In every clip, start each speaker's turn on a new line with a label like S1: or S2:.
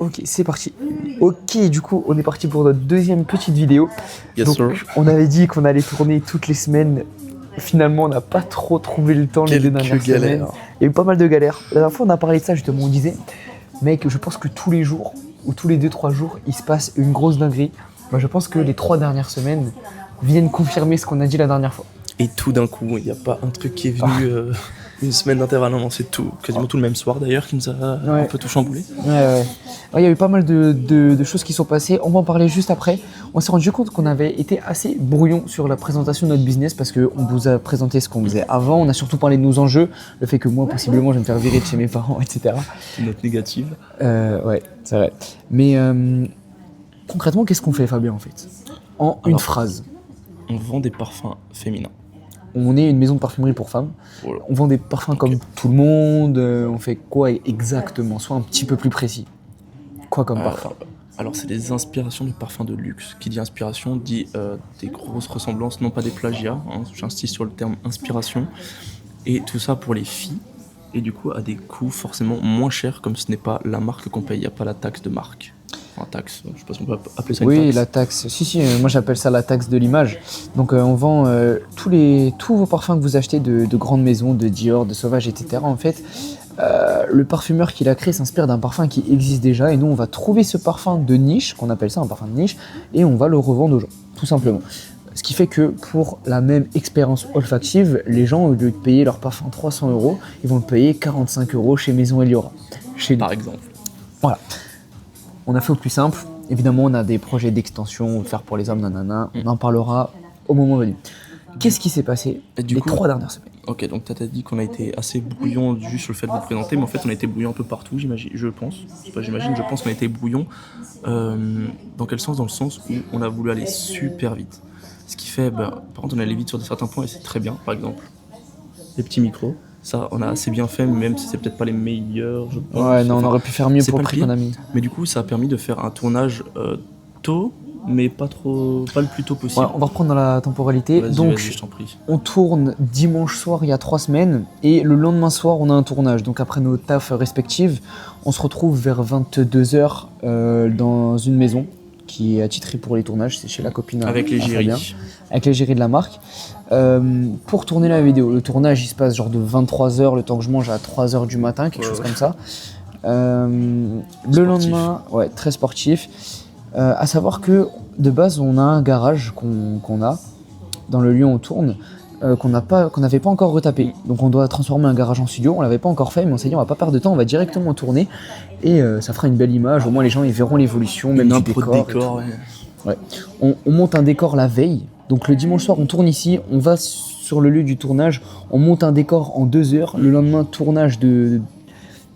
S1: Ok, c'est parti. Ok, du coup, on est parti pour notre deuxième petite vidéo.
S2: Yes,
S1: Donc,
S2: sir.
S1: on avait dit qu'on allait tourner toutes les semaines. Finalement, on n'a pas trop trouvé le temps les deux dernières
S2: Quelques
S1: semaines.
S2: galères.
S1: Il y a eu pas mal de galères. La dernière fois, on a parlé de ça, justement. On disait, mec, je pense que tous les jours, ou tous les 2-3 jours, il se passe une grosse dinguerie. Moi, je pense que les 3 dernières semaines viennent confirmer ce qu'on a dit la dernière fois.
S2: Et tout d'un coup, il n'y a pas un truc qui est venu une semaine d'intervalle. Non, c'est tout, quasiment tout le même soir d'ailleurs qui nous a un peu tout chamboulé.
S1: Ouais. Il y a eu pas mal de choses qui sont passées. On va en parler juste après. On s'est rendu compte qu'on avait été assez brouillon sur la présentation de notre business parce qu'on vous a présenté ce qu'on faisait avant. On a surtout parlé de nos enjeux, le fait que moi, possiblement, je vais me faire virer de chez mes parents, etc.
S2: Une note négative.
S1: Ouais, c'est vrai. Mais concrètement, qu'est-ce qu'on fait, Fabien, en fait? Une
S2: Alors,
S1: phrase.
S2: On vend des parfums féminins.
S1: On est une maison de parfumerie pour femmes.
S2: Voilà.
S1: On vend des parfums comme tout le monde. On fait quoi exactement? Sois un petit peu plus précis. Quoi comme parfum?
S2: Alors, c'est des inspirations de parfums de luxe. Qui dit inspiration dit des grosses ressemblances, non pas des plagiats. Hein, j'insiste sur le terme inspiration. Et tout ça pour les filles. Et du coup, à des coûts forcément moins chers, comme ce n'est pas la marque qu'on paye. Il n'y a pas la taxe de marque. Enfin, taxe, je sais pas si on peut appeler ça une taxe.
S1: Oui, la taxe. Si, moi j'appelle ça la taxe de l'image. Donc on vend tous vos parfums que vous achetez de grandes maisons, de Dior, de Sauvage, etc. En fait, le parfumeur qui l'a créé s'inspire d'un parfum qui existe déjà et nous on va trouver ce parfum de niche, qu'on appelle ça un parfum de niche, et on va le revendre aux gens, tout simplement. Ce qui fait que pour la même expérience olfactive, les gens, au lieu de payer leur parfum 300 €, ils vont le payer 45 € chez Maison Eliora. Chez nous.
S2: Par exemple.
S1: Voilà. On a fait au plus simple. Évidemment, on a des projets d'extension, faire pour les hommes, nanana. On en parlera au moment venu. Qu'est-ce qui s'est passé les 3 dernières semaines?
S2: Ok, donc t'as dit qu'on a été assez brouillon juste sur le fait de vous présenter, mais en fait on a été brouillon un peu partout, j'imagine, je pense qu'on a été brouillon. Dans quel sens? Dans le sens où on a voulu aller super vite. Ce qui fait, par contre on est allé vite sur certains points et c'est très bien, par exemple les petits micros. Ça, on a assez bien fait, même si c'est peut-être pas les meilleurs, je pense.
S1: Ouais, non, on aurait pu faire mieux pour le prix
S2: pire,
S1: qu'on a mis.
S2: Mais du coup, ça a permis de faire un tournage tôt, mais pas le plus tôt possible.
S1: Ouais, on va reprendre dans la temporalité. Donc,
S2: je t'en prie.
S1: on tourne dimanche soir il y a 3 semaines et le lendemain soir, on a un tournage. Donc, après nos tafs respectives, on se retrouve vers 22 h dans une maison qui est attitrée pour les tournages. C'est chez la copine.
S2: Avec l'égérie.
S1: Avec l'égérie de la marque. Pour tourner la vidéo, le tournage il se passe genre de 23 h, le temps que je mange à 3 h du matin, quelque chose comme ça. Le lendemain, ouais, très sportif. À savoir que de base, on a un garage qu'on a dans le lieu où on tourne, qu'on n'avait pas encore retapé. Donc on doit transformer un garage en studio. On l'avait pas encore fait, mais on s'est dit on va pas perdre de temps, on va directement tourner et ça fera une belle image. Au moins les gens ils verront l'évolution, même du décor. Ouais. On monte un décor la veille. Donc le dimanche soir, on tourne ici, on va sur le lieu du tournage, on monte un décor en 2 heures. Le lendemain, tournage de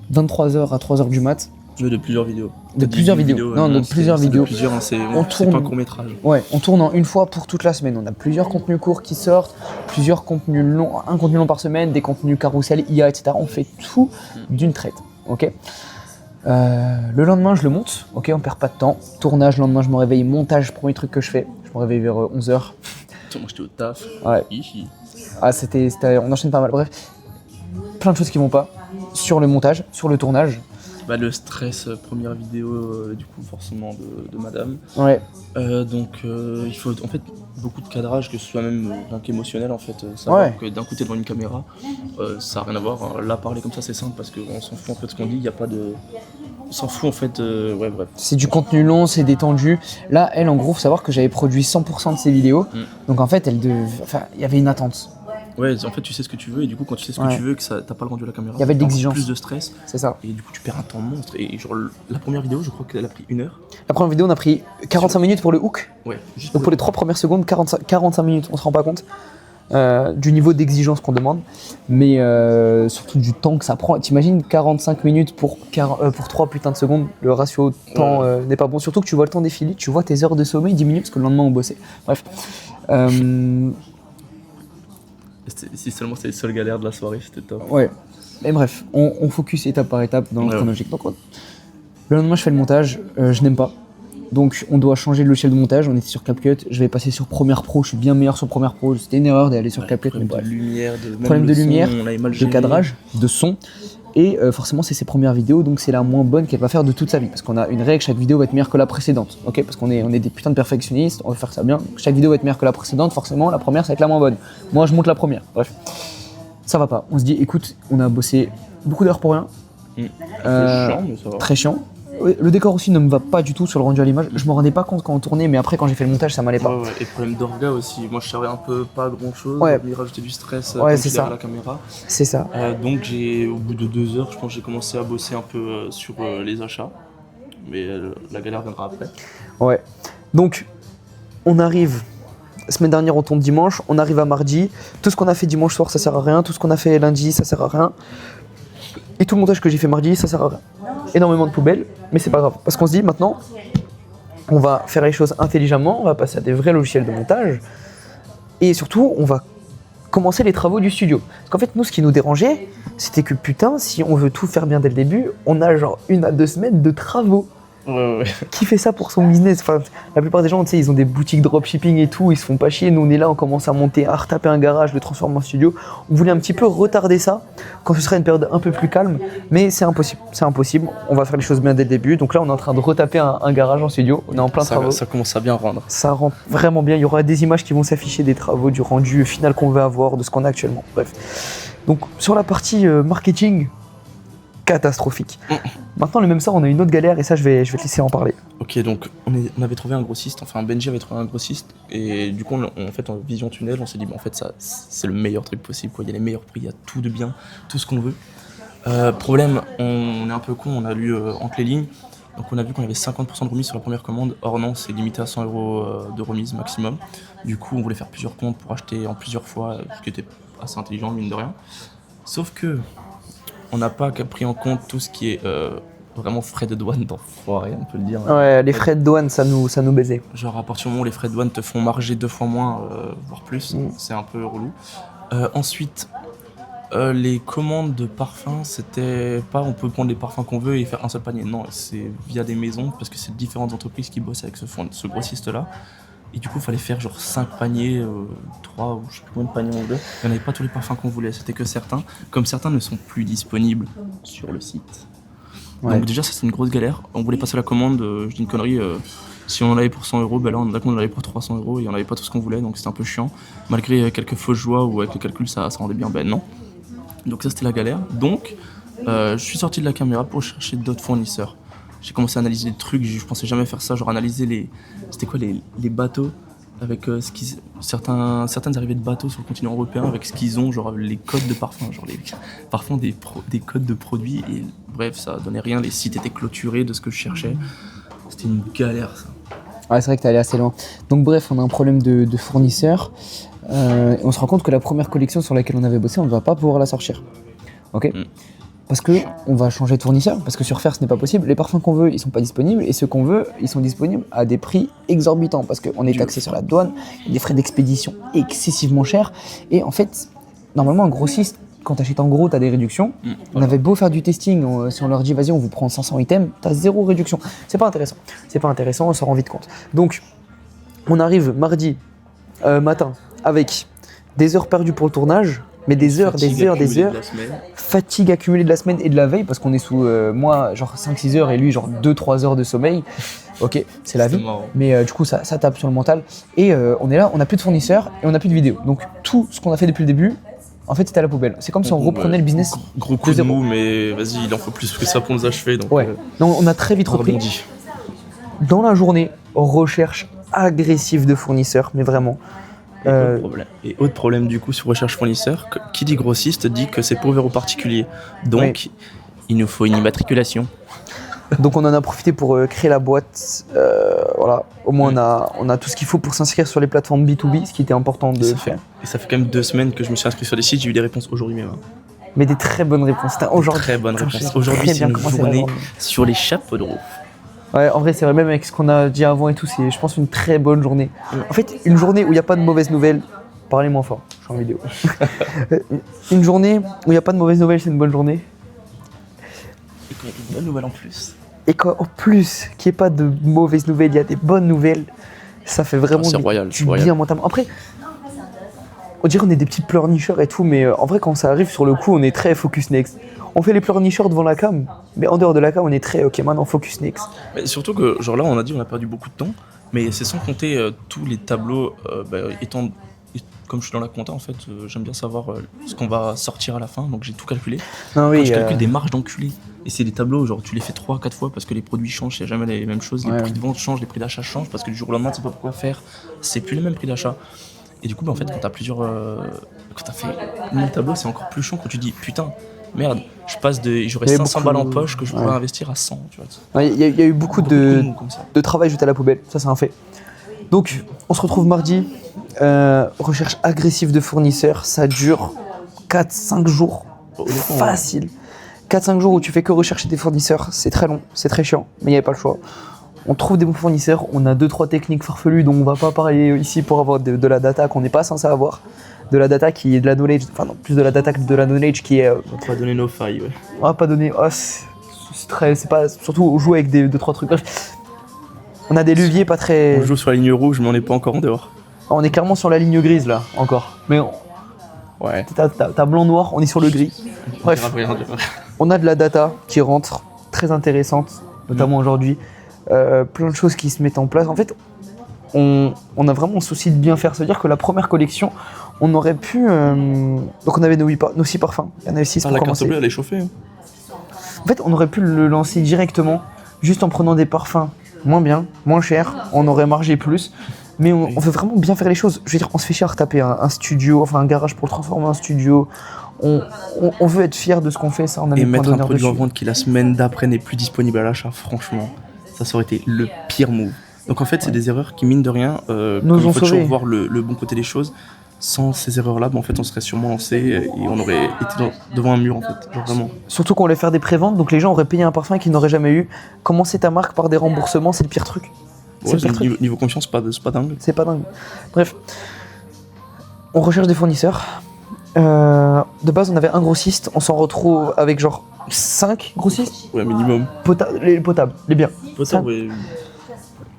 S1: 23 h à 3 h du mat.
S2: De plusieurs vidéos.
S1: De plusieurs vidéos. Non, de plusieurs vidéos.
S2: C'est pas un court-métrage.
S1: Ouais, on tourne en une fois pour toute la semaine. On a plusieurs contenus courts qui sortent, plusieurs contenus longs, un contenu long par semaine, des contenus carrousel, IA, etc. On fait tout d'une traite. Ok. Le lendemain, je le monte. Ok, on perd pas de temps. Tournage, le lendemain, je me réveille. Montage, premier truc que je fais. Je me réveille vers 11 h.
S2: Moi, j'étais au taf.
S1: Ouais. On enchaîne pas mal. Bref, plein de choses qui vont pas sur le montage, sur le tournage.
S2: Le stress, première vidéo, du coup, forcément, de madame.
S1: Ouais.
S2: Donc, il faut en fait beaucoup de cadrage, que ce soit même émotionnel, en fait. Savoir que d'un coup, t'es devant une caméra, ça n'a rien à voir. Là, parler comme ça, c'est simple parce qu'on s'en fout un peu de ce qu'on dit. Il n'y a pas de. On s'en fout, en fait. Ouais, bref.
S1: C'est du contenu long, c'est détendu. Là, elle, en gros, faut savoir que j'avais produit 100% de ses vidéos. Donc, en fait, il y avait une attente.
S2: Ouais, en fait, tu sais ce que tu veux, et du coup, quand tu sais ce que tu veux, que t'as pas le rendu à la caméra,
S1: il y avait de l'exigence.
S2: Plus de stress.
S1: C'est ça.
S2: Et du coup, tu perds un temps monstre. Et genre, la première vidéo, je crois qu'elle a pris 1 heure.
S1: La première vidéo, on a pris 45 minutes pour le hook.
S2: Ouais.
S1: Donc, pour les 3 premières secondes, 45 minutes. On se rend pas compte du niveau d'exigence qu'on demande, mais surtout du temps que ça prend. T'imagines 45 minutes pour 3 putains de secondes, le ratio temps n'est pas bon. Surtout que tu vois le temps défiler, tu vois tes heures de sommeil diminuer parce que le lendemain on bossait. Bref.
S2: Si seulement c'était les seules galères de la soirée, c'était top.
S1: Ouais. Mais bref, on focus étape par étape dans le chronologique. Donc, le lendemain, je fais le montage, je n'aime pas. Donc, on doit changer le logiciel de montage. On était sur CapCut, je vais passer sur Premiere Pro. Je suis bien meilleur sur Premiere Pro. C'était une erreur d'aller sur CapCut.
S2: Problème de lumière,
S1: de cadrage, de son. Et forcément, c'est ses premières vidéos, donc c'est la moins bonne qu'elle va faire de toute sa vie. Parce qu'on a une règle, chaque vidéo va être meilleure que la précédente. Ok, parce qu'on est des putains de perfectionnistes, on va faire ça bien. Chaque vidéo va être meilleure que la précédente, forcément, la première, ça va être la moins bonne. Moi, je monte la première. Bref, ça va pas. On se dit, écoute, on a bossé beaucoup d'heures pour rien.
S2: Chiant, mais ça va.
S1: Très chiant. Le décor aussi ne me va pas du tout sur le rendu à l'image. Je me rendais pas compte quand on tournait, mais après, quand j'ai fait le montage, ça m'allait pas.
S2: Ouais. Et problème d'orga aussi. Moi, je savais un peu pas grand chose.
S1: Ouais.
S2: Il rajoutait du stress
S1: Ouais,
S2: quand
S1: c'est
S2: il
S1: ça.
S2: avait la caméra.
S1: C'est ça.
S2: Donc, au bout de 2 heures, je pense que j'ai commencé à bosser un peu sur les achats. Mais la galère viendra après.
S1: Ouais. Donc, on arrive. Semaine dernière, on tourne dimanche. On arrive à mardi. Tout ce qu'on a fait dimanche soir, ça sert à rien. Tout ce qu'on a fait lundi, ça sert à rien. Et tout le montage que j'ai fait mardi, ça sert à rien. Énormément de poubelles, mais c'est pas grave. Parce qu'on se dit maintenant, on va faire les choses intelligemment, on va passer à des vrais logiciels de montage. Et surtout, on va commencer les travaux du studio. Parce qu'en fait, nous, ce qui nous dérangeait, c'était que putain, si on veut tout faire bien dès le début, on a genre 1 à 2 semaines de travaux.
S2: Ouais.
S1: Qui fait ça pour son business? Enfin, la plupart des gens, tu sais, ils ont des boutiques dropshipping et tout, ils se font pas chier. Nous, on est là, on commence à monter, à retaper un garage, le transformer en studio. On voulait un petit peu retarder ça quand ce sera une période un peu plus calme, mais c'est impossible. C'est impossible. On va faire les choses bien dès le début. Donc là, on est en train de retaper un garage en studio. On est en plein travaux.
S2: Ça commence à bien rendre.
S1: Ça rend vraiment bien. Il y aura des images qui vont s'afficher des travaux, du rendu final qu'on veut avoir, de ce qu'on a actuellement. Bref. Donc, sur la partie marketing, catastrophique. Maintenant, le même sort, on a une autre galère et ça, je vais te laisser en parler.
S2: Ok, donc on avait trouvé un grossiste, enfin Benji avait trouvé un grossiste, et du coup, en fait, en vision tunnel, on s'est dit, en fait, ça, c'est le meilleur truc possible, quoi. Il y a les meilleurs prix, il y a tout de bien, tout ce qu'on veut. Problème, on est un peu con, on a lu entre les lignes, donc on a vu qu'on avait 50% de remise sur la première commande. Or non, c'est limité à 100 € de remise maximum. Du coup, on voulait faire plusieurs comptes pour acheter en plusieurs fois, ce qui était assez intelligent, mine de rien. Sauf que on n'a pas pris en compte tout ce qui est vraiment frais de douane d'enfoiré, on peut le dire.
S1: Ouais, les frais de douane, ça nous baisait.
S2: Genre à partir du moment où les frais de douane te font marger 2 fois moins, voire plus, c'est un peu relou. Ensuite, les commandes de parfums, c'était pas on peut prendre les parfums qu'on veut et faire un seul panier. Non, c'est via des maisons, parce que c'est différentes entreprises qui bossent avec ce grossiste-là. Et du coup, il fallait faire genre 5 paniers, 3 ou je sais plus combien de paniers on voulait. Il n'y en avait pas tous les parfums qu'on voulait, c'était que certains. Comme certains ne sont plus disponibles sur le site. Ouais. Donc déjà, ça c'est une grosse galère. On voulait passer la commande, je dis une connerie, si on en avait pour 100 €, ben là on en avait pour 300 € et on n'avait pas tout ce qu'on voulait, donc c'était un peu chiant. Malgré quelques fausses joies ou avec le calcul, ça rendait bien, ben non. Donc ça c'était la galère. Donc, je suis sorti de la caméra pour chercher d'autres fournisseurs. J'ai commencé à analyser des trucs, je pensais jamais faire ça, genre analyser les bateaux avec certaines arrivées de bateaux sur le continent européen avec ce qu'ils ont, genre les codes de parfum, genre les parfums des codes de produits, et bref, ça donnait rien, les sites étaient clôturés de ce que je cherchais. C'était une galère ça.
S1: Ouais, c'est vrai que t'es allé assez loin. Donc bref, on a un problème de fournisseurs. On se rend compte que la première collection sur laquelle on avait bossé, on ne va pas pouvoir la sortir. Ok. Parce que on va changer de fournisseur, parce que sur Faire ce n'est pas possible. Les parfums qu'on veut, ils sont pas disponibles, et ceux qu'on veut, ils sont disponibles à des prix exorbitants, parce qu'on est taxé sur la douane, des frais d'expédition excessivement chers, et en fait, normalement un grossiste, quand tu achètes en gros, tu as des réductions. On avait beau faire du testing, si on leur dit vas-y on vous prend 500 items, tu as 0 réduction. C'est pas intéressant, on s'en rend vite compte. Donc on arrive mardi matin avec des heures perdues pour le tournage, mais des heures, fatigue accumulée de la semaine et de la veille, parce qu'on est sous, moi, genre 5-6 heures et lui, genre 2-3 heures de sommeil. Ok, c'est la vie, mais du coup, ça tape sur le mental. Et on est là, on n'a plus de fournisseurs et on n'a plus de vidéos. Donc tout ce qu'on a fait depuis le début, en fait, c'était à la poubelle. C'est comme si on reprenait le business.
S2: Gros coup de mou, mais vas-y, il en faut plus que ça pour nous achever. Donc,
S1: ouais, non, on a très vite repris. Dans la journée, recherche agressive de fournisseurs, mais vraiment.
S2: Et autre problème du coup sur recherche fournisseur, qui dit grossiste dit que c'est pour ouvert aux particuliers. Donc il nous faut une immatriculation.
S1: Donc on en a profité pour créer la boîte. Voilà, au moins on a tout ce qu'il faut pour s'inscrire sur les plateformes B2B, ce qui était important de faire.
S2: Et ça fait quand même 2 semaines que je me suis inscrit sur des sites, j'ai eu des réponses aujourd'hui même.
S1: Mais des très bonnes réponses.
S2: Très bonnes réponses. Aujourd'hui c'est une journée sur les chapeaux de roue.
S1: Ouais, en vrai, c'est vrai, même avec ce qu'on a dit avant et tout, c'est, je pense, une très bonne journée. En fait, une journée où il n'y a pas de mauvaises nouvelles, parlez moins fort, je suis en vidéo. Une journée où il n'y a pas de mauvaises nouvelles, c'est une bonne journée.
S2: Et quand il y a une bonne nouvelle en plus.
S1: Et quand, en plus, qu'il n'y ait pas de mauvaises nouvelles, il y a des bonnes nouvelles, ça fait vraiment
S2: du
S1: bien mentalement. Après, on dirait qu'on est des petits pleurnicheurs et tout, mais en vrai, quand ça arrive sur le coup, on est très focus next. on fait les pleurnicheurs devant la cam, mais en dehors de la cam, on est très ok. Maintenant, focus next.
S2: Mais surtout que, genre là, on a dit on a perdu beaucoup de temps, mais c'est sans compter tous les tableaux, comme je suis dans la compta, en fait, j'aime bien savoir ce qu'on va sortir à la fin, donc j'ai tout calculé.
S1: Non,
S2: Quand
S1: oui,
S2: je calcule des marges d'enculé, et c'est des tableaux, genre tu les fais 3-4 fois parce que les produits changent, c'est jamais les mêmes choses, les
S1: Ouais.
S2: prix de vente changent, les prix d'achat changent, parce que du jour au lendemain, tu sais pas pourquoi faire, c'est plus les mêmes prix d'achat. Et du coup, en fait, quand t'as quand t'as fait 1000 tableaux, c'est encore plus chiant quand tu dis putain, merde, j'aurais
S1: Il y a
S2: 500
S1: beaucoup-
S2: balles en poche que je pourrais
S1: ouais.
S2: investir à 100, tu vois.
S1: Il y a eu beaucoup de
S2: mous comme ça.
S1: travail jeté à la poubelle, ça c'est un fait. Donc, on se retrouve mardi. Recherche agressive de fournisseurs, ça dure 4-5 jours.
S2: Honnêtement,
S1: Facile. 4-5 jours où tu fais que rechercher des fournisseurs, c'est très long, c'est très chiant, mais il n'y avait pas le choix. On trouve des bons fournisseurs, on a 2-3 techniques farfelues dont on va pas parler ici pour avoir de la data qu'on n'est pas censé avoir. De la data qui est de la knowledge, enfin non, plus de la data que de la knowledge qui est...
S2: On va donner nos failles, ouais.
S1: on va pas donner... c'est pas... Surtout jouer avec 2-3 trucs. Bref, on a des leviers pas très...
S2: On joue sur la ligne rouge, mais on n'est pas encore en dehors.
S1: On est clairement sur la ligne grise là, encore. Mais
S2: Ouais.
S1: t'as blanc-noir, on est sur le gris. Bref, on a de la data qui rentre, très intéressante, notamment aujourd'hui. Plein de choses qui se mettent en place. En fait, on a vraiment le souci de bien faire. Ça veut dire que la première collection, on aurait pu... Donc on avait nos 6 parfums. Il y en avait 6 pour
S2: La carte
S1: commencer.
S2: bleue, elle est chauffée. Hein.
S1: En fait, on aurait pu le lancer directement, juste en prenant des parfums moins bien, moins chers. On aurait margé plus. Mais on veut vraiment bien faire les choses. Je veux dire, on se fait chier à retaper un studio, enfin un garage pour le transformer en studio. On veut être fier de ce qu'on fait, ça on a mis
S2: Et
S1: le point
S2: mettre un
S1: d'honneur
S2: produit en
S1: dessus.
S2: vente qui la semaine d'après n'est plus disponible à l'achat, franchement, ça aurait été le pire move. Donc en fait, c'est des erreurs qui, mine de rien,
S1: Nous
S2: comme il
S1: ont
S2: faut toujours
S1: sauvés.
S2: voir le bon côté des choses. Sans ces erreurs-là, en fait, on serait sûrement lancé et on aurait été devant un mur, en fait. Genre vraiment.
S1: Surtout qu'on allait faire des préventes, donc les gens auraient payé un parfum qu'ils n'auraient jamais eu. Commencer ta marque par des remboursements, c'est le pire truc. C'est
S2: Ouais,
S1: le pire truc.
S2: niveau confiance, c'est pas dingue.
S1: C'est pas dingue. Bref, on recherche des fournisseurs. De base, on avait un grossiste, on s'en retrouve avec genre 5 grossistes.
S2: Ouais, minimum.
S1: Les potables, les biens.
S2: Potable, ouais.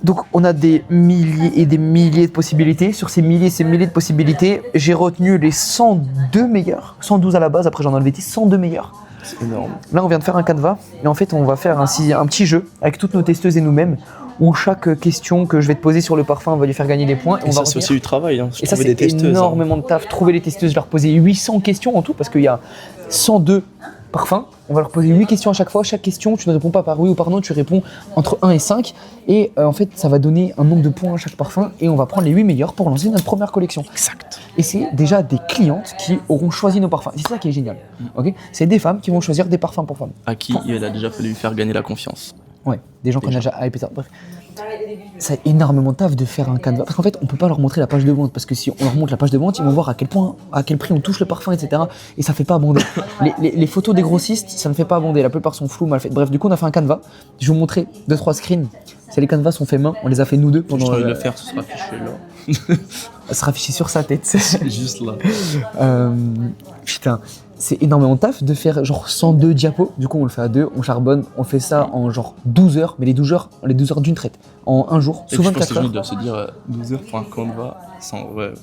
S1: Donc on a des milliers et des milliers de possibilités. Sur ces milliers et ces milliers de possibilités, j'ai retenu les 102 meilleurs. 112 à la base, après j'en ai enlevé 10, 102 meilleurs.
S2: C'est énorme.
S1: Là on vient de faire un canevas et en fait on va faire un petit jeu avec toutes nos testeuses et nous-mêmes où chaque question que je vais te poser sur le parfum va lui faire gagner des points.
S2: Et
S1: on
S2: ça,
S1: va
S2: c'est
S1: revenir.
S2: aussi du travail. Hein.
S1: Et ça, c'est
S2: des testeuses.
S1: énormément de taf. Trouver les testeuses, je leur poser 800 questions en tout, parce qu'il y a 102 parfums. On va leur poser 8 questions à chaque fois. Chaque question, tu ne réponds pas par oui ou par non, tu réponds entre 1 et 5. Et en fait, ça va donner un nombre de points à chaque parfum. Et on va prendre les 8 meilleurs pour lancer notre première collection.
S2: Exact.
S1: Et c'est déjà des clientes qui auront choisi nos parfums. C'est ça qui est génial. Ok, c'est des femmes qui vont choisir des parfums pour femmes.
S2: À qui il a déjà fallu faire gagner la confiance.
S1: Ouais, des gens qu'on a déjà hypé ça. Bref. C'est énormément de taf de faire un canevas. Parce qu'en fait, on peut pas leur montrer la page de vente. Parce que si on leur montre la page de vente, ils vont voir à quel prix on touche le parfum, etc. Et ça fait pas abonder. Les photos des grossistes, ça ne fait pas abonder. La plupart sont floues, mal faites. Bref, du coup, on a fait un canevas. Je vais vous montrer 2-3 screens. C'est les canevas sont faits main. On les a fait nous deux pendant.
S2: Juste envie de le faire, ce sera affiché là.
S1: Ça sera affiché sur sa tête.
S2: Juste là.
S1: Putain. C'est énormément de taf de faire genre 102 diapos. Du coup, on le fait à deux, on charbonne, on fait ça en genre 12 heures, mais les 12 heures d'une traite. En un jour,
S2: Et
S1: sous
S2: puis, je pense
S1: 24
S2: que les gens
S1: heures.
S2: doivent se dire 12 heures pour un canevas. Ouais.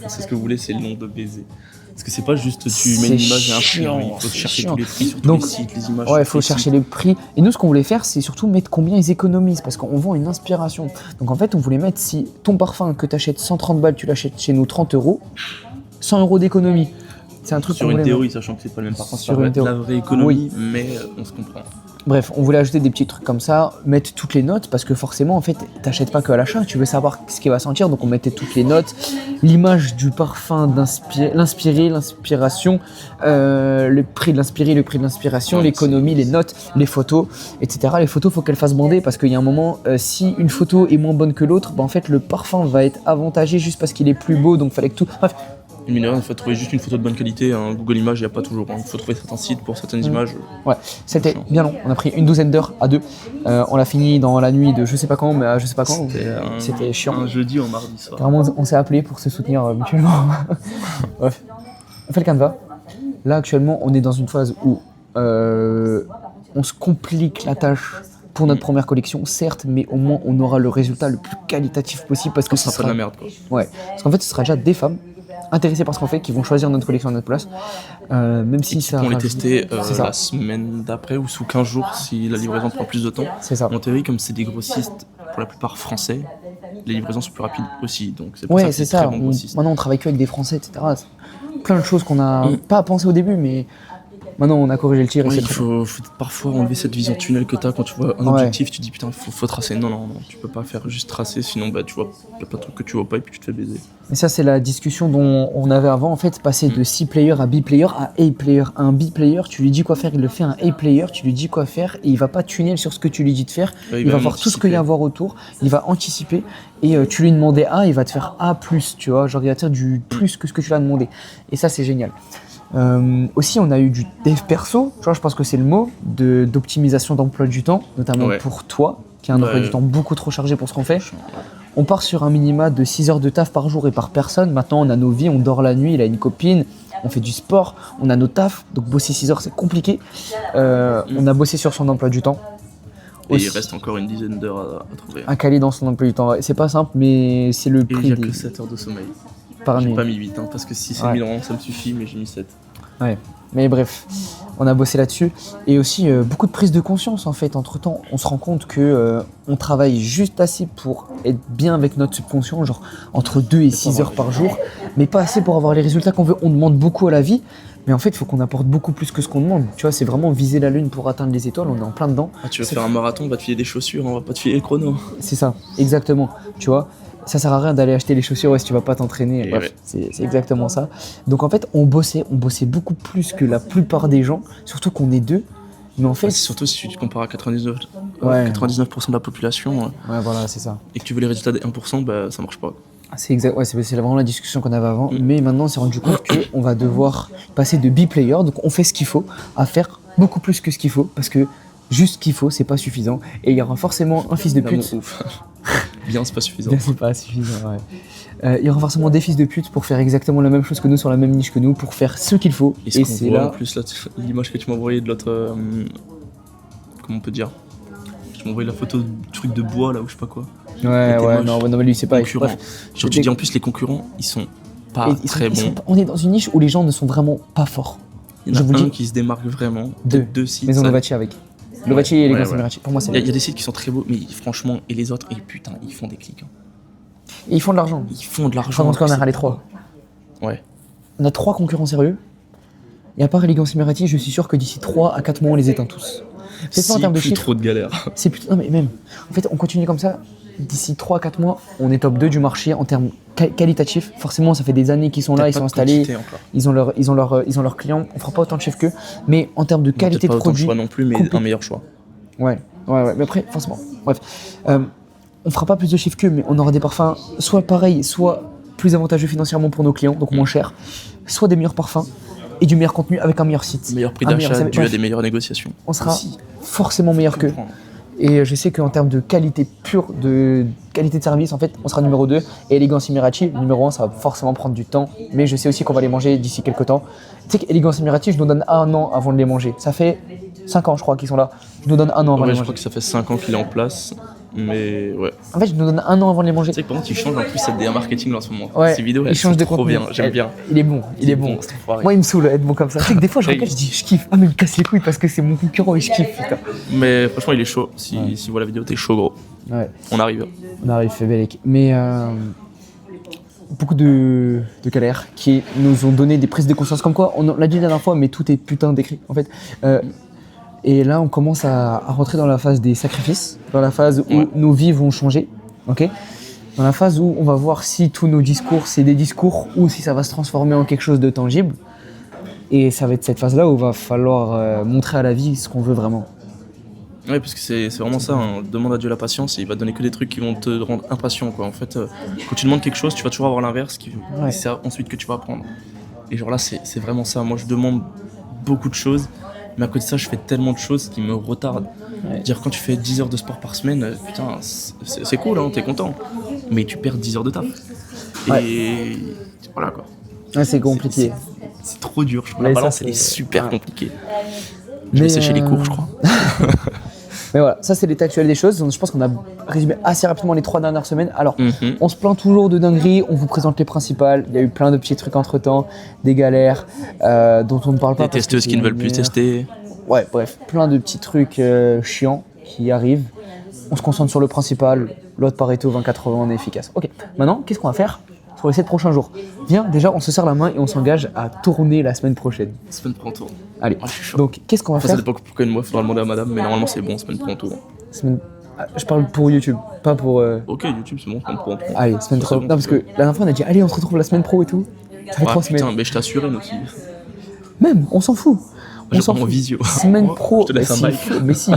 S2: C'est ce que vous voulez, c'est le nom de baiser. Parce que c'est pas juste tu mets une image et un prix,
S1: chiant,
S2: il faut
S1: c'est
S2: chercher
S1: chiant.
S2: tous les prix sur tous
S1: Donc,
S2: les sites, les images.
S1: Ouais, il
S2: sur
S1: faut
S2: les
S1: chercher
S2: sites.
S1: les prix. Et nous, ce qu'on voulait faire, c'est surtout mettre combien ils économisent, parce qu'on vend une inspiration. Donc en fait, on voulait mettre si ton parfum que tu achètes 130 balles, tu l'achètes chez nous 30 euros, 100 euros d'économie. C'est un truc
S2: Sur
S1: qu'on
S2: une
S1: voulait
S2: théorie, sachant que c'est pas le même parfum,
S1: Sur
S2: ça va
S1: une
S2: être
S1: théorie.
S2: la vraie économie, mais on se comprend.
S1: Bref, on voulait ajouter des petits trucs comme ça, mettre toutes les notes, parce que forcément, en fait, t'achètes pas que à l'achat, tu veux savoir ce qu'il va sentir, donc on mettait toutes les notes, l'image du parfum, l'inspiration, le prix de l'inspiré, le prix de l'inspiration,
S2: Ouais,
S1: l'économie, les notes, les photos, etc. Les photos, faut qu'elles fassent bander, parce qu'il y a un moment, si une photo est moins bonne que l'autre, bah, en fait, le parfum va être avantagé juste parce qu'il est plus beau, donc fallait que tout... Bref,
S2: Une mineur, il faut trouver juste une photo de bonne qualité. Un Google Images, il n'y a pas toujours. Il faut trouver certains sites pour certaines images.
S1: ouais, c'était
S2: Chiant.
S1: bien long, on a pris une douzaine d'heures à deux, on l'a fini dans la nuit de je sais pas quand, mais à je sais pas quand, c'était chiant.
S2: Un jeudi ou un mardi soir.
S1: Carrément, on s'est appelé pour se soutenir mutuellement. Bref, on fait le canevas. Là, actuellement, on est dans une phase où on se complique la tâche pour notre première collection, certes, mais au moins on aura le résultat le plus qualitatif possible parce que
S2: Ça sera pas de la merde, quoi.
S1: Ouais, parce qu'en fait, ce sera déjà des femmes intéressés par ce qu'on fait, qui vont choisir notre collection à notre place. Même si ça.
S2: On les tester
S1: C'est ça.
S2: la semaine d'après ou sous 15 jours si la livraison prend plus de temps.
S1: C'est ça.
S2: En théorie, comme c'est des grossistes pour la plupart français, les livraisons sont plus rapides aussi. Donc c'est pour
S1: Ouais,
S2: ça que
S1: c'est
S2: c'est
S1: ça.
S2: très bon grossiste.
S1: Maintenant, on travaille que avec des Français, etc. C'est plein de choses qu'on a pas pensé au début, mais maintenant, on a corrigé le tir. Et
S2: Ouais,
S1: c'est
S2: il
S1: très
S2: faut parfois enlever cette vision tunnel que t'as quand tu vois un objectif, tu te dis putain, faut tracer. Non, tu peux pas faire juste tracer, sinon bah tu vois, y a pas de truc que tu vois pas et puis tu te fais baiser.
S1: Et ça, c'est la discussion dont on avait avant, en fait, passer de C-player à B-player à A-player. Un B-player, tu lui dis quoi faire, il le fait. Un A-player, tu lui dis quoi faire et il va pas tunnel sur ce que tu lui dis de faire.
S2: Ouais,
S1: il va voir tout ce qu'il y a à voir autour, il va anticiper et tu lui demandais A, il va te faire A+, tu vois, genre il va te faire du plus que ce que tu lui as demandé. Et ça, c'est génial. Aussi, on a eu du dev perso, tu vois, je pense que c'est le mot, d'optimisation d'emploi du temps, notamment pour toi, qui a un emploi du temps beaucoup trop chargé pour ce qu'on fait. On part sur un minima de 6 heures de taf par jour et par personne. Maintenant, on a nos vies, on dort la nuit, il a une copine, on fait du sport, on a nos tafs, donc bosser 6 heures, c'est compliqué. On a bossé sur son emploi du temps.
S2: Et il reste encore une dizaine d'heures à trouver.
S1: À caler dans son emploi du temps. C'est pas simple, mais c'est le prix.
S2: Il n'y a que 7 heures de sommeil.
S1: Par nuit.
S2: J'ai pas mis 8, parce que si c'est 1000 euros, ça me suffit, mais j'ai mis 7.
S1: Ouais, mais bref, on a bossé là-dessus. Et aussi, beaucoup de prise de conscience, en fait. Entre-temps, on se rend compte que on travaille juste assez pour être bien avec notre subconscient, genre entre 2 et 6 heures par jour, mais pas assez pour avoir les résultats qu'on veut. On demande beaucoup à la vie, mais en fait, il faut qu'on apporte beaucoup plus que ce qu'on demande. Tu vois, c'est vraiment viser la lune pour atteindre les étoiles, on est en plein dedans.
S2: Ah, tu veux faire un marathon, on va te filer des chaussures, on va pas te filer le chrono.
S1: C'est ça, exactement, tu vois. Ça sert à rien d'aller acheter les chaussures si tu vas pas t'entraîner.
S2: Et
S1: bref,
S2: ouais.
S1: c'est exactement ça. Donc en fait, on bossait beaucoup plus que la plupart des gens, surtout qu'on est deux. Mais en fait,
S2: surtout si tu te compares à 99% de la population
S1: ouais, voilà, c'est ça.
S2: et que tu veux les résultats des 1%, bah ça marche pas.
S1: C'est exact, ouais, c'est vraiment la discussion qu'on avait avant. Mais maintenant, on s'est rendu compte qu'on va devoir passer de B-player, donc on fait ce qu'il faut, à faire beaucoup plus que ce qu'il faut, parce que juste ce qu'il faut, c'est pas suffisant. Et il y aura forcément un fils de pute.
S2: Bien, c'est pas suffisant.
S1: Bien, c'est pas suffisant, ouais. Il y aura forcément des fils de pute pour faire exactement la même chose que nous, sur la même niche que nous, pour faire ce qu'il faut.
S2: Et c'est là. En plus, là, l'image que tu m'as envoyée de l'autre. Comment on peut dire? Tu m'as envoyé la photo du truc de bois, là, ou je sais pas quoi.
S1: Ouais, non, mais lui, c'est pas.
S2: Genre, tu dis en plus, les concurrents, ils sont pas très bons.
S1: On est dans une niche où les gens ne sont vraiment pas forts.
S2: Il y en a un qui se démarque vraiment. Deux sites.
S1: Maison Lovacci avec. Lovacci et les Mirachi. Pour moi, c'est.
S2: Il y a des sites qui sont très beaux, mais franchement, et les autres, et putain, ils font des clics.
S1: Et ils font de l'argent.
S2: Ils font de l'argent.
S1: En tout cas, on a les 3.
S2: Ouais.
S1: On a 3 concurrents sérieux. Et à part Elegance Emirati, je suis sûr que d'ici 3 à 4 mois, on les éteint tous. C'est pas en termes de chiffres.
S2: Trop de galères.
S1: C'est plus. Non, mais même. En fait, on continue comme ça. D'ici 3 à 4 mois, on est top 2 du marché en termes qualitatifs. Forcément, ça fait des années qu'ils sont là, ils sont installés. Ils ont leurs clients. On fera pas autant de chiffres qu'eux. Mais en termes de qualité de produit.
S2: Pas autant de choix non plus, mais un meilleur choix.
S1: Ouais. Mais après, forcément. Bref. On fera pas plus de chiffres qu'eux, mais on aura des parfums soit pareils, soit plus avantageux financièrement pour nos clients, donc moins cher, soit des meilleurs parfums et du meilleur contenu avec un meilleur site.
S2: Meilleur prix d'achat, dû à des meilleures négociations.
S1: On sera forcément meilleur qu'eux. Et je sais qu'en termes de qualité pure, de qualité de service, en fait, on sera numéro 2. Et Elegance Emirati, numéro 1, ça va forcément prendre du temps. Mais je sais aussi qu'on va les manger d'ici quelques temps. Tu sais qu'Elegance Emirati, je nous donne 1 an avant de les manger. Ça fait 5 ans, je crois, qu'ils sont là. Je nous donne 1 an avant de les manger.
S2: Je crois que ça fait 5 ans qu'il est en place. Mais ouais.
S1: En fait, je nous donne 1 an avant de les manger.
S2: Tu sais que par contre, il change en plus cette DA marketing là, en ce moment.
S1: Ouais,
S2: ces vidéos,
S1: il change de
S2: trop bien, j'aime bien.
S1: Il est bon. Moi, il me saoule d'être bon comme ça. Tu sais que des fois, je regarde, je dis, je kiffe. Ah, mais il me casse les couilles parce que c'est mon concurrent et je kiffe, putain.
S2: Mais franchement, il est chaud. Si vous voyez la vidéo, t'es chaud, gros.
S1: Ouais.
S2: On arrive,
S1: Fébélec. Mais beaucoup de galères qui nous ont donné des prises de conscience. Comme quoi, on l'a dit la dernière fois, mais tout est putain décrit, en fait. Et là, on commence à rentrer dans la phase des sacrifices, dans la phase où nos vies vont changer, ok ? Dans la phase où on va voir si tous nos discours, c'est des discours ou si ça va se transformer en quelque chose de tangible. Et ça va être cette phase-là où il va falloir montrer à la vie ce qu'on veut vraiment.
S2: Ouais, parce que c'est vraiment ça, hein. Demande à Dieu la patience et il va te donner que des trucs qui vont te rendre impatient, quoi. En fait, quand tu demandes quelque chose, tu vas toujours avoir l'inverse, c'est ensuite que tu vas apprendre. Et genre là, c'est vraiment ça. Moi, je demande beaucoup de choses. Mais à côté de ça, je fais tellement de choses qui me retardent. Dire quand tu fais 10 heures de sport par semaine, putain, c'est cool, hein, t'es content. Mais tu perds 10 heures de taf. Et voilà quoi.
S1: Ouais, c'est compliqué.
S2: C'est trop dur. La balance, elle est super compliquée. Je vais sécher les cours, je crois.
S1: Mais voilà, ça c'est l'état actuel des choses. Donc, je pense qu'on a résumer assez rapidement les 3 dernières semaines. Alors,
S2: Mhm.
S1: on se plaint toujours de dingueries, on vous présente les principales. Il y a eu plein de petits trucs entre temps, des galères dont on ne parle pas.
S2: Des testeuses qui ne veulent plus tester.
S1: Ouais, bref, plein de petits trucs chiants qui arrivent. On se concentre sur le principal, l'autre Pareto 20-80, on est efficace. Ok, maintenant, qu'est-ce qu'on va faire sur les 7 prochains jours? Viens, déjà, on se serre la main et on s'engage à tourner la semaine prochaine.
S2: Semaine pro en tour.
S1: Allez,
S2: Ah, je suis chaud.
S1: donc qu'est-ce qu'on va
S2: Après, ça
S1: faire
S2: dépend pour quelle mois, faudra demander à madame, mais normalement c'est bon, semaine pro en tour.
S1: Semaine- Ah, je parle pour YouTube, pas pour...
S2: Ok, YouTube c'est bon, semaine pro en tour.
S1: Allez, semaine
S2: Ça,
S1: pro.
S2: c'est bon,
S1: Non, parce que la dernière fois, on a dit, allez, on se retrouve la semaine pro et tout. Ça fait 3
S2: putain,
S1: semaines.
S2: mais je t'assurais aussi.
S1: Même, on s'en fout. On
S2: J'ai
S1: s'en
S2: pas mon
S1: fout.
S2: visio.
S1: Semaine pro,
S2: Je te laisse un mic.
S1: mais si,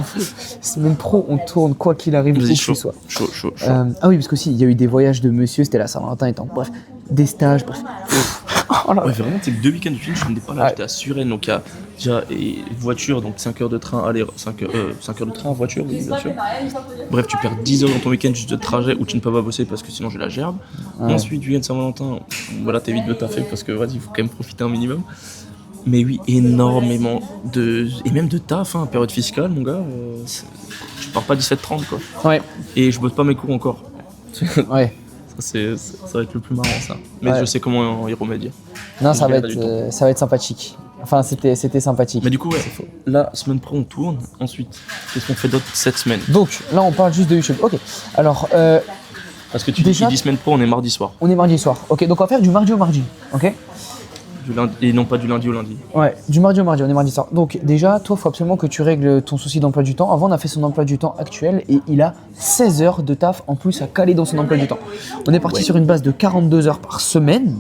S1: semaine pro, on tourne quoi qu'il arrive, où
S2: Vas-y,
S1: que
S2: chaud.
S1: ce soit.
S2: Chaud.
S1: Ah oui, parce qu'aussi, il y a eu des voyages de monsieur, c'était la Saint-Valentin et tant. Bref, des stages, bref. Oh là là.
S2: Ouais, vraiment, c'est que 2 week-ends de film, je n'étais pas là,
S1: Ouais.
S2: j'étais à Suresnes, donc il y a déjà voiture, donc 5 heures de train, aller, 5 heures de train en voiture, oui, bien sûr. Bref, tu perds 10 heures dans ton week-end juste de trajet où tu ne peux pas bosser parce que sinon j'ai la gerbe.
S1: Ouais.
S2: Ensuite, week-end de Saint-Valentin, voilà, t'évites de taffer parce que vas-y, il faut quand même profiter un minimum. Mais oui, énormément de. Et même de taf, hein, période fiscale, mon gars, je pars pas 17-30 quoi.
S1: Ouais,
S2: Et je bosse pas mes cours encore.
S1: ouais.
S2: Ça va être le plus marrant ça. Mais
S1: Ouais.
S2: je sais comment y remédier.
S1: Non, ça va
S2: du temps.
S1: être sympathique. Enfin, c'était sympathique.
S2: Mais du coup, ouais, la semaine pro on tourne. Ensuite, qu'est-ce qu'on fait d'autre cette semaine?
S1: Donc, là, on parle juste de YouTube. Ok, alors,
S2: Parce que tu
S1: déjà-
S2: dis semaine pro, on est mardi soir.
S1: on est mardi soir. Ok, donc on va faire du mardi au mardi. Ok.
S2: Du lundi, et non pas du lundi au lundi.
S1: Ouais, du mardi au mardi, on est mardi soir. Donc déjà, toi, il faut absolument que tu règles ton souci d'emploi du temps. Avant, on a fait son emploi du temps actuel et il a 16 heures de taf en plus à caler dans son emploi du temps. On est parti
S2: Ouais.
S1: sur une base de 42 heures par semaine,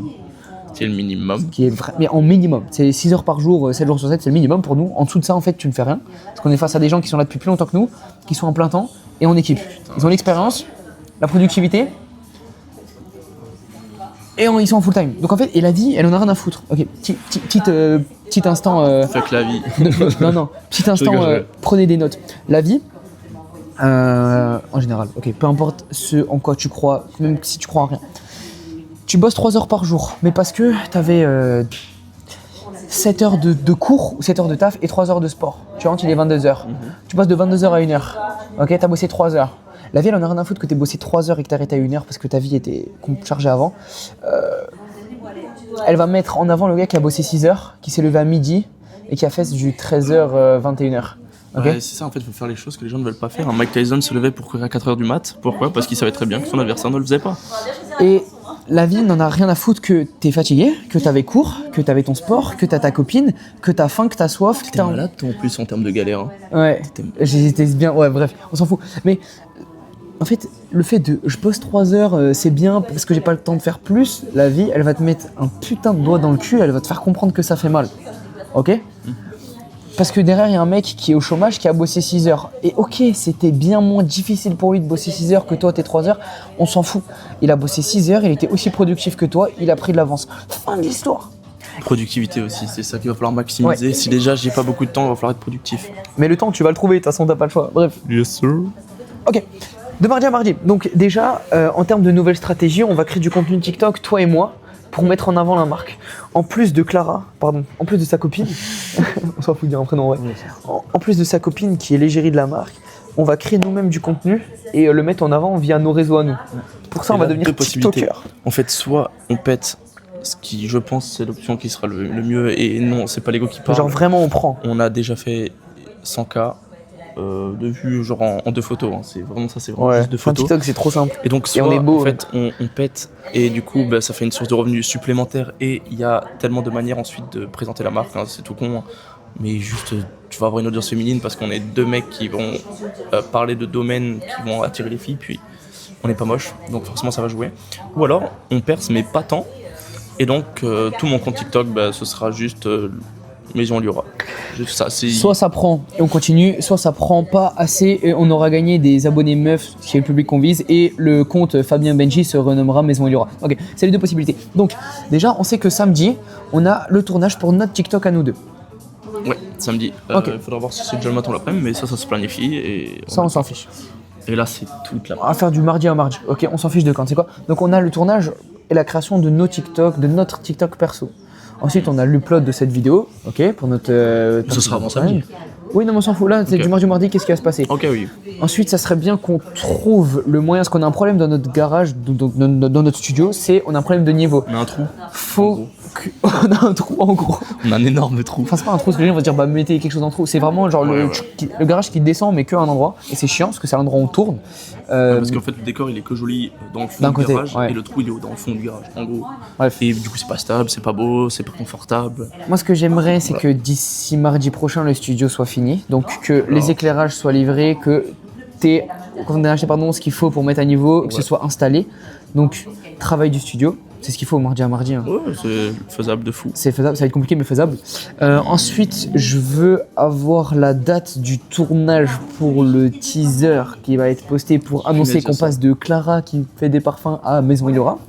S2: C'est le minimum.
S1: qui est vrai, mais en minimum. C'est 6 heures par jour, 7 jours sur 7, c'est le minimum pour nous. En dessous de ça, en fait, tu ne fais rien. Parce qu'on est face à des gens qui sont là depuis plus longtemps que nous, qui sont en plein temps et en équipe. Ils ont l'expérience, la productivité. Et ils sont en full time. Donc en fait, et la vie, elle en a rien à foutre. Ok, petit instant.
S2: Fuck la vie.
S1: Non, petit instant,
S2: rigole, je rigole.
S1: prenez des notes. La vie, en général, ok, peu importe ce en quoi tu crois, même si tu crois en rien. Tu bosses 3 heures par jour, mais parce que t'avais 7 heures de cours, ou 7 heures de taf et 3 heures de sport. Tu rentres, il est 22 heures. Tu bosses de 22 heures à 1 heure. Ok, t'as bossé 3 heures. La vie, elle en a rien à foutre que t'aies bossé 3 heures et que t'arrêtes à 1 heure parce que ta vie était chargée avant. Elle va mettre en avant le gars qui a bossé 6 heures, qui s'est levé à midi et qui a fait du 13h, 21h. Ok.
S2: Ouais, c'est ça, en fait, il faut faire les choses que les gens ne veulent pas faire. Un Mike Tyson se levait pour courir à 4h du mat. Pourquoi? Parce qu'il savait très bien que son adversaire ne le faisait pas.
S1: Et la vie n'en a rien à foutre que t'es fatigué, que t'avais cours, que t'avais ton sport, que t'as ta copine, que t'as faim, que t'as soif, que
S2: T'es
S1: t'as...
S2: malade, toi, en plus, en termes de galère. Hein.
S1: Ouais, j'étais bien, ouais, bref, on s'en fout. Mais en fait, le fait de je bosse 3 heures, c'est bien parce que j'ai pas le temps de faire plus, la vie, elle va te mettre un putain de doigt dans le cul, elle va te faire comprendre que ça fait mal. Ok? Parce que derrière, il y a un mec qui est au chômage qui a bossé 6 heures. Et ok, c'était bien moins difficile pour lui de bosser 6 heures que toi, tes 3 heures. On s'en fout. Il a bossé 6 heures, il était aussi productif que toi, il a pris de l'avance. Fin de l'histoire.
S2: Productivité aussi, c'est ça qu'il va falloir maximiser.
S1: Ouais.
S2: Si déjà j'ai pas beaucoup de temps, il va falloir être productif.
S1: Mais le temps, tu vas le trouver, de toute façon, t'as pas le choix. Bref.
S2: Yes sir.
S1: Ok, de mardi à mardi. Donc déjà, en termes de nouvelles stratégies, on va créer du contenu TikTok, toi et moi, pour mettre en avant la marque. En plus de Clara, pardon, en plus de sa copine, on s'en fout de dire un prénom, ouais. En plus de sa copine qui est l'égérie de la marque, on va créer nous-mêmes du contenu et le mettre en avant via nos réseaux à nous. Pour ça, on va devenir
S2: deux possibilités.
S1: TikToker.
S2: En fait, soit on pète, ce qui je pense c'est l'option qui sera le mieux, et non, c'est pas l'ego qui parle.
S1: Genre vraiment, on prend.
S2: On a déjà fait 100K de vues genre en 2 photos. Hein. C'est vraiment ça, c'est vraiment juste 2
S1: Enfin,
S2: photos.
S1: TikTok, c'est trop simple.
S2: Et donc soit
S1: on est beau,
S2: en fait on pète et du coup bah, ça fait une source de revenus supplémentaire et il y a tellement de manières ensuite de présenter la marque, hein, c'est tout con, hein. Mais juste tu vas avoir une audience féminine parce qu'on est 2 mecs qui vont parler de domaines qui vont attirer les filles, puis on n'est pas moche donc forcément ça va jouer. Ou alors on perce mais pas tant et donc tout mon compte TikTok bah, ce sera juste Maison Liora. Juste ça, c'est...
S1: Soit ça prend et on continue, soit ça prend pas assez et on aura gagné des abonnés meufs chez le public qu'on vise et le compte Fabien Benji se renommera Maison Liora. Ok, c'est les deux possibilités. Donc déjà, on sait que samedi, on a le tournage pour notre TikTok à nous deux.
S2: Ouais, samedi.
S1: Ok.
S2: Il faudra voir si c'est déjà le matin ou l'après-midi, mais ça se planifie et...
S1: Ça, on s'en fiche.
S2: Et là, c'est toute la...
S1: On va faire du mardi à mardi. Ok, on s'en fiche de quand, c'est quoi? Donc on a le tournage et la création de nos TikTok, de notre TikTok perso. Ensuite, on a l'upload de cette vidéo, ok, pour notre...
S2: Ce sera avant samedi.
S1: Oui, non, mais on s'en fout. Là, c'est
S2: Ok.
S1: du mardi au mardi, qu'est-ce qui va se passer?
S2: Ok, oui.
S1: Ensuite, ça serait bien qu'on trouve le moyen, parce qu'on a un problème dans notre garage, donc dans notre studio, c'est on a un problème de niveau.
S2: On a un trou.
S1: Faut on a un trou en gros.
S2: On a un énorme trou.
S1: Enfin, c'est pas un trou, parce que les gens vont dire bah mettez quelque chose en trou. C'est vraiment genre
S2: Ouais,
S1: le,
S2: ouais.
S1: le garage qui descend, mais qu'à un endroit. Et c'est chiant, parce que c'est à l'endroit où on tourne.
S2: Parce qu'en fait, le décor il est que joli dans le fond
S1: D'un
S2: du
S1: côté,
S2: garage
S1: ouais.
S2: et le trou il est dans le fond du garage. En gros.
S1: Bref.
S2: Et du coup, c'est pas stable, c'est pas beau, c'est pas confortable.
S1: Moi, ce que j'aimerais, c'est que d'ici mardi prochain, le studio soit fini. Donc, que les éclairages soient livrés, qu'on ait acheté ce qu'il faut pour mettre à niveau, que ce
S2: Ouais.
S1: soit installé. Donc, travail du studio, c'est ce qu'il faut mardi à mardi. Hein.
S2: Ouais, c'est faisable de fou.
S1: C'est faisable, ça va être compliqué, mais faisable. Ensuite, je veux avoir la date du tournage pour le teaser qui va être posté pour annoncer
S2: m'as dit
S1: qu'on
S2: ça.
S1: passe de Clara qui fait des parfums à Maison Ilora.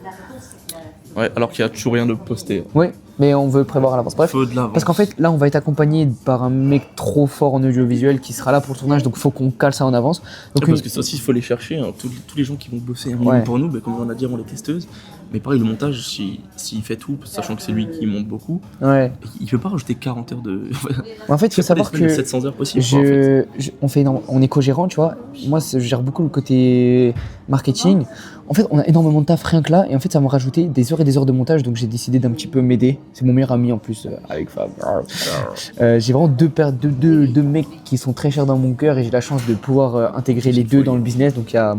S2: Ouais, alors qu'il y a toujours rien de posté.
S1: Oui, mais on veut prévoir à l'avance. Bref.
S2: Faut de l'avance.
S1: Parce qu'en fait, là, on va être accompagné par un mec trop fort en audiovisuel qui sera là pour le tournage, donc il faut qu'on cale ça en avance. Donc,
S2: Ouais, parce que ça aussi, il faut les chercher. Hein. Tous les gens qui vont bosser un minimum
S1: Ouais.
S2: pour nous, comme on a dit avant les testeuses. Mais pareil, le montage, s'il fait tout, sachant que c'est lui qui monte beaucoup,
S1: ouais.
S2: il peut pas rajouter 40 heures de.
S1: En fait, il faut savoir
S2: de
S1: que
S2: 700 heures possible. quoi, en fait.
S1: on est co-gérant, tu vois. Moi, je gère beaucoup le côté marketing. En fait, on a énormément de taf rien que là, et en fait, ça m'a rajouté des heures et des heures de montage, donc j'ai décidé d'un petit peu m'aider. C'est mon meilleur ami en plus, avec Fab. J'ai vraiment deux mecs qui sont très chers dans mon cœur, et j'ai la chance de pouvoir intégrer les deux dans le business. Donc il y a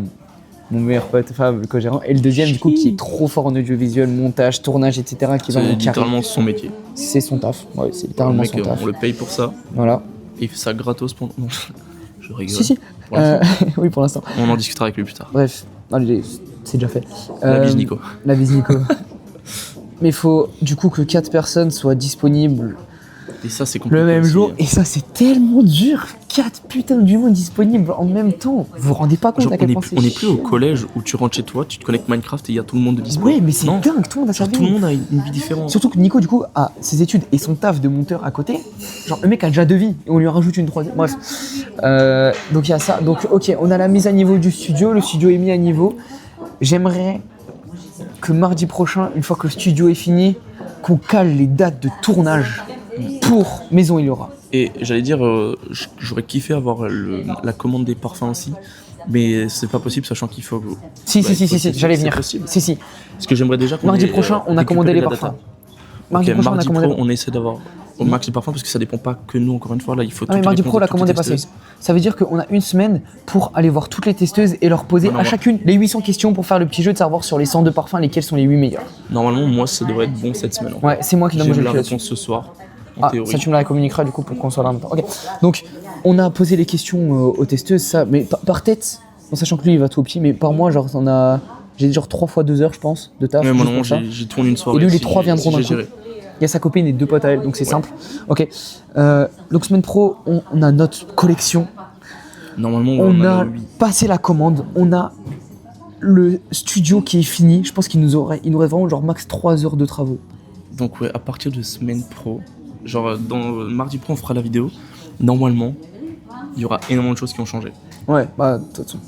S1: mon meilleur pote Fab, le co-gérant, et le deuxième du coup qui est trop fort en audiovisuel, montage, tournage, etc. qui va
S2: C'est
S1: me carrer.
S2: littéralement son métier.
S1: C'est son taf. Ouais, c'est
S2: Le
S1: littéralement
S2: mec,
S1: son taf.
S2: on le paye pour ça.
S1: Voilà.
S2: Et il fait ça gratos pendant. Non, je rigole.
S1: Si.
S2: Pour l'instant.
S1: Oui, pour l'instant.
S2: On en discutera avec lui plus tard.
S1: Bref, allez, c'est déjà fait.
S2: La bise, Nico.
S1: La bise, Nico. Mais il faut du coup que 4 personnes soient disponibles
S2: Et ça, c'est compliqué.
S1: le même
S2: aussi.
S1: jour. Et ça, c'est tellement dur. 4 putains d'humains disponibles en même temps. Vous vous rendez pas compte
S2: Genre,
S1: à quel point c'est
S2: on est plus au
S1: chiant.
S2: collège où tu rentres chez toi, tu te connectes Minecraft et il y a tout le monde de dispo.
S1: Ouais, mais c'est
S2: Non,
S1: dingue. Tout le monde a sa
S2: genre,
S1: vie.
S2: tout le monde a une vie différente.
S1: Surtout que Nico, du coup, a ses études et son taf de monteur à côté. Genre, le mec a déjà 2 vies et on lui en rajoute une troisième. Bref. Donc, il y a ça. Donc, ok, on a la mise à niveau du studio. Le studio est mis à niveau. J'aimerais que mardi prochain, une fois que le studio est fini, qu'on cale les dates de tournage pour Maison Ilora.
S2: Et j'allais dire, j'aurais kiffé avoir la commande des parfums aussi, mais c'est pas possible sachant qu'il faut.
S1: Si,
S2: Ouais,
S1: j'allais
S2: c'est
S1: venir.
S2: possible.
S1: Si.
S2: Parce que j'aimerais déjà qu'on
S1: Mardi
S2: ait,
S1: prochain, on a
S2: récupéré
S1: commandé les
S2: la
S1: parfums.
S2: data.
S1: Mardi
S2: Ok,
S1: prochain, on a
S2: mardi
S1: commandé.
S2: pro, on essaie d'avoir au max de parfums parce que ça dépend pas que nous, encore une fois. Là, il faut
S1: Ah, mais
S2: toutes les
S1: mardi
S2: réponses
S1: pro,
S2: de
S1: la
S2: toutes
S1: commande
S2: les
S1: est passée.
S2: testeuses.
S1: Ça veut dire qu'on a une semaine pour aller voir toutes les testeuses et leur poser
S2: Non,
S1: à
S2: non,
S1: chacune les 800 questions pour faire le petit jeu de savoir sur les 102 parfums lesquels sont les 8 meilleurs.
S2: Normalement, moi, ça devrait être bon cette semaine.
S1: Ouais, c'est moi qui dois
S2: J'ai
S1: manger
S2: la
S1: le là-dessus.
S2: réponse ce soir, en
S1: Ah,
S2: théorie.
S1: ça tu me la communiqueras du coup pour qu'on soit là en même temps. Ok. Donc, on a posé les questions aux testeuses, ça, mais par tête, en sachant que lui il va tout au petit, mais par mois, genre, j'ai genre 3 fois 2 heures, je pense, de taf.
S2: Ouais, moi,
S1: juste
S2: non,
S1: pour ça.
S2: j'ai tourné une soirée.
S1: Et lui, les
S2: si
S1: 3
S2: j'ai-
S1: viendront
S2: si
S1: d'un
S2: j'ai
S1: coup.
S2: géré.
S1: Il y a sa copine et 2 potes à elle, donc c'est simple. Ok. Donc, semaine pro, on a notre collection.
S2: Normalement,
S1: On
S2: en
S1: a
S2: 8.
S1: passé la commande, on a le studio qui est fini. Je pense qu'il nous aurait vraiment genre max 3 heures de travaux.
S2: Donc ouais, à partir de semaine pro, genre mardi pro on fera la vidéo, normalement il y aura énormément de choses qui ont changé.
S1: Ouais, bah de toute façon.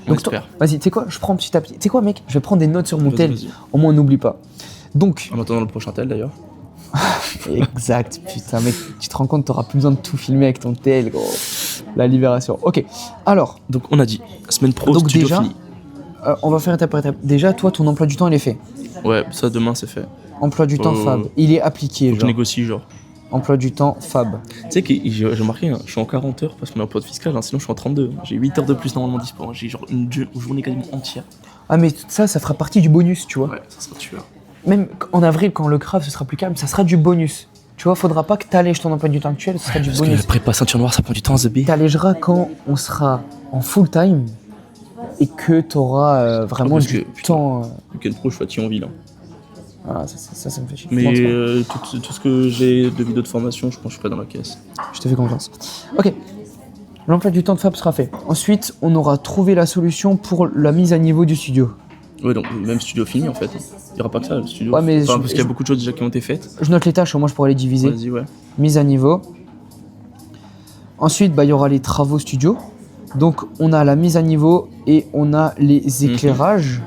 S2: On
S1: Donc,
S2: espère.
S1: vas-y, tu sais quoi, je prends petit à petit. Tu sais quoi, mec, je vais prendre des notes sur mon
S2: Vas-y,
S1: tel,
S2: vas-y.
S1: au moins on n'oublie pas. Donc,
S2: En attendant le prochain tel d'ailleurs.
S1: exact, putain, mec, tu te rends compte, t'auras plus besoin de tout filmer avec ton tel, gros. La libération. Ok, alors,
S2: Donc on a dit, semaine pro,
S1: Donc
S2: studio
S1: déjà-
S2: fini.
S1: on va faire étape par étape. Déjà, toi, ton emploi du temps, il est fait.
S2: Ouais, ça demain c'est fait.
S1: Emploi du temps,
S2: Euh,
S1: Fab. Il est appliqué,
S2: Faut que je
S1: genre.
S2: négocie genre.
S1: Emploi du temps, Fab.
S2: Tu sais que j'ai remarqué, hein, je suis en 40 heures parce qu'on est en pause fiscale, hein, sinon je suis en 32. J'ai 8 heures de plus normalement dispo. Hein. J'ai genre une journée quasiment entière.
S1: Ah, mais tout ça, ça fera partie du bonus, tu vois.
S2: Ouais, ça sera tueur.
S1: Même en avril, quand le craft ce sera plus calme, ça sera du bonus. Tu vois, faudra pas que t'allèges ton emploi du temps actuel, ce sera du
S2: Parce
S1: bonus.
S2: que prépa ceinture noire ça prend du temps, Zébé.
S1: T'allégeras quand on sera en full time et que t'auras vraiment
S2: parce
S1: du
S2: que, putain.
S1: temps.
S2: Week-end pro je suis à Thionville. Hein.
S1: Voilà, ça me fait chier.
S2: Mais
S1: Bon, c'est pas grave.
S2: tout ce que j'ai de vidéos de formation, je pense que je suis prêt dans la caisse.
S1: Je te fais confiance. Ok. L'emploi du temps de Fab sera fait. Ensuite, on aura trouvé la solution pour la mise à niveau du studio.
S2: Ouais, donc même studio fini en fait. Il n'y aura pas que ça, le studio.
S1: Ouais, mais
S2: Enfin,
S1: je-
S2: parce qu'il y a beaucoup de choses déjà qui ont été faites.
S1: Je note les tâches, au moins je pourrais les diviser.
S2: Vas-y, ouais.
S1: Mise à niveau. Ensuite, bah, il y aura les travaux studio. Donc, on a la mise à niveau et on a les éclairages